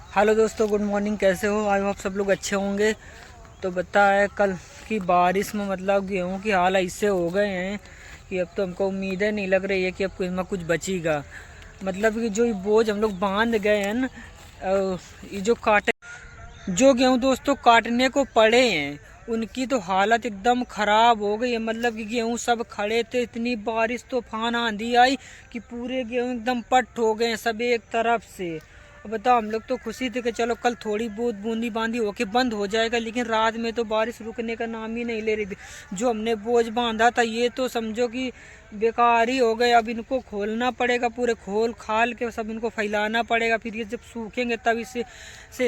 Hello दोस्तों, good morning. कैसे हो? आई होप सब लोग अच्छे होंगे। तो बता है, कल की बारिश में मतलब गेहूं की हाल ऐसे हो गए हैं कि अब तो हमको उम्मीदें नहीं लग रही है कि अब इसमें कुछ बचेगा। मतलब कि जो ये बोझ हम लोग बांध गए हैं ना, ये जो गेहूं दोस्तों काटने को पड़े हैं, उनकी तो हालत एकदम खराब हो गई है। मतलब कि गेहूं सब खड़े थे, इतनी बारिश तूफान आंधी आई कि पूरे गेहूं एकदम पट हो गए हैं सब एक तरफ से। अब बताओ, हम लोग तो खुशी थे कि चलो कल थोड़ी बहुत बूंदी बांदी होके बंद हो जाएगा, लेकिन रात में तो बारिश रुकने का नाम ही नहीं ले रही थी। जो हमने बोझ बांधा था ये तो समझो कि बेकार ही हो गए। अब इनको खोलना पड़ेगा, पूरे खोल खाल के सब इनको फैलाना पड़ेगा। फिर ये जब सूखेंगे तब इसे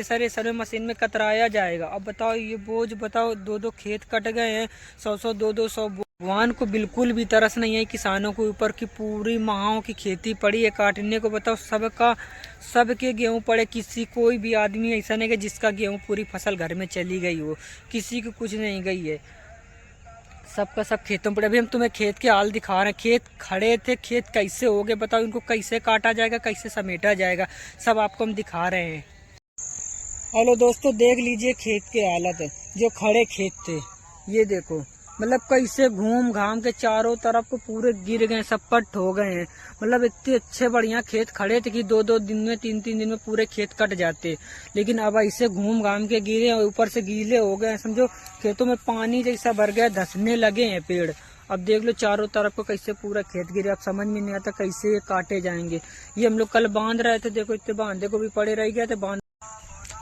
सरे सरे मशीन में कतराया जाएगा। अब बताओ, ये बोझ बताओ, दो दो खेत कट गए हैं, 100 100 200 भगवान को बिल्कुल भी तरस नहीं है किसानों के ऊपर की पूरी माहों की खेती पड़ी है काटने को। बताओ, सबका सबके गेहूं पड़े, किसी कोई भी आदमी ऐसा नहीं है जिसका गेहूं पूरी फसल घर में चली गई हो, किसी की कुछ नहीं गई है। सबका सब खेतों पर। अभी हम तुम्हें खेत के हाल दिखा रहे हैं। खेत खड़े थे, खेत कैसे हो गए बताओ, इनको कैसे काटा जाएगा, कैसे समेटा जाएगा, सब आपको हम दिखा रहे हैं। हेलो दोस्तों, देख लीजिए खेत के हालत, जो खड़े खेत थे ये देखो। मतलब कैसे घूम घाम के चारों तरफ को पूरे गिर गए, सब पट हो गए हैं। मतलब इतने अच्छे बढ़िया खेत खड़े थे कि 2 2 दिन में 3 3 दिन में पूरे खेत कट जाते, लेकिन अब ऐसे घूम घाम के गिरे और ऊपर से गीले हो गए। समझो खेतों में पानी जैसा भर गया, धंसने लगे हैं पेड़। अब देख लो चारों तरफ को कैसे पूरा खेत गिरे। अब समझ में नहीं आता कैसे ये काटे जाएंगे। ये हम लोग कल बांध रहे थे, देखो इतने बांधे को भी पड़े रह गए थे बांध।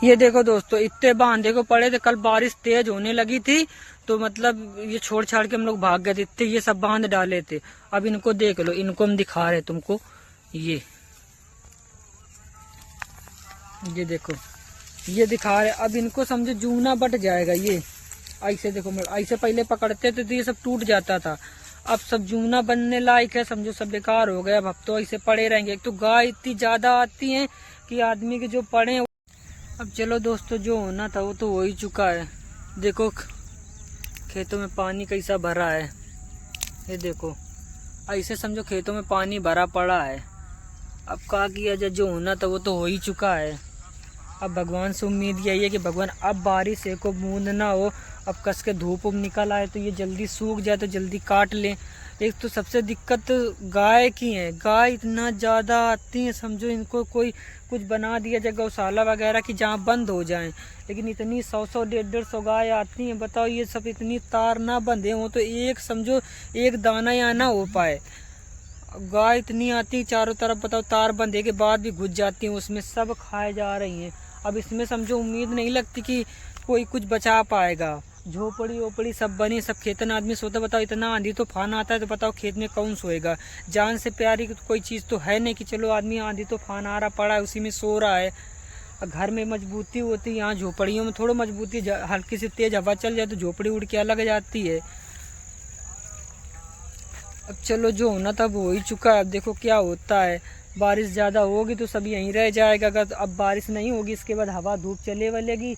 ये देखो दोस्तों, इतने बांधे को पड़े थे, कल बारिश तेज होने लगी थी तो मतलब ये छोड़ छाड़ के हम लोग भाग गए थे, इतने ये सब बांध डाले थे। अब इनको देख लो, इनको हम दिखा रहे तुमको। ये देखो, ये दिखा रहे। अब इनको समझो जूना बट जाएगा ये। ऐसे देखो, ऐसे पहले पकड़ते थे तो ये सब टूट जाता था, अब सब जूना बनने लायक है। समझो सब बेकार हो गया। अब तो ऐसे पड़े रहेंगे। एक तो गाय इतनी ज्यादा आती है कि आदमी के जो पड़े। अब चलो दोस्तों, जो होना था वो तो हो ही चुका है। देखो खेतों में पानी कैसा भरा है, ये देखो। ऐसे समझो खेतों में पानी भरा पड़ा है। अब क्या किया जाए, जो होना था वो तो हो ही चुका है। अब भगवान से उम्मीद यही है कि भगवान अब बारिश एक को बूंद ना हो, अब कस के धूप निकल आए तो ये जल्दी सूख जाए तो जल्दी काट लें। एक तो सबसे दिक्कत गाय की है, गाय इतना ज़्यादा आती है, समझो इनको कोई कुछ बना दिया जाए गौशाला वगैरह की जहाँ बंद हो जाएं, लेकिन इतनी 100 100 150 गाय आती हैं। बताओ, ये सब इतनी तार ना बंधे हो तो एक समझो एक दाना यहाँ ना हो पाए। गाय इतनी आती चारों तरफ, बताओ तार बंधे के बाद भी घुस जाती हैं उसमें, सब खाए जा रही हैं। अब इसमें समझो उम्मीद नहीं लगती कि कोई कुछ बचा पाएगा। झोपड़ी ओपड़ी सब बनी, सब खेतन आदमी सोता। बताओ, इतना आंधी तूफान आता है तो बताओ खेत में कौन सोएगा। जान से प्यारी कोई चीज़ तो है नहीं कि चलो आदमी आंधी तूफान आ रहा पड़ा है उसी में सो रहा है। घर में मजबूती होती है, यहाँ झोपड़ियों में थोड़ा मजबूती, हल्की सी तेज हवा चल जाए तो झोपड़ी उड़ के अलग जाती है। अब चलो, जो होना था वो हो ही चुका है। अब देखो क्या होता है। बारिश ज़्यादा होगी तो सब यहीं रह जाएगा। अगर अब बारिश नहीं होगी, इसके बाद हवा धूप चले वालेगी,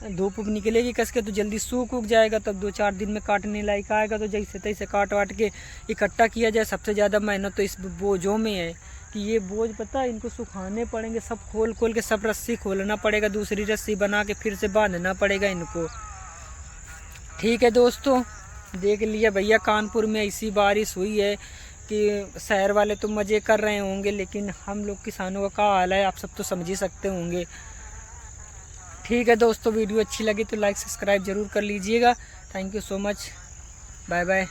धूप निकलेगी कस के तो जल्दी सूख उग जाएगा। तब 2 4 दिन में काटने लायक आएगा तो जैसे तैसे काट वाट के इकट्ठा किया जाए। सबसे ज़्यादा मेहनत तो इस बोझों में है कि ये बोझ पता है इनको सुखाने पड़ेंगे, सब खोल खोल के सब रस्सी खोलना पड़ेगा, दूसरी रस्सी बना के फिर से बांधना पड़ेगा इनको। ठीक है दोस्तों, देख लिया भैया, कानपुर में ऐसी बारिश हुई है कि शहर वाले तो मज़े कर रहे होंगे, लेकिन हम लोग किसानों का क्या हाल है आप सब तो समझ ही सकते होंगे। ठीक है दोस्तों, वीडियो अच्छी लगी तो लाइक सब्सक्राइब ज़रूर कर लीजिएगा। Thank you so much, bye bye.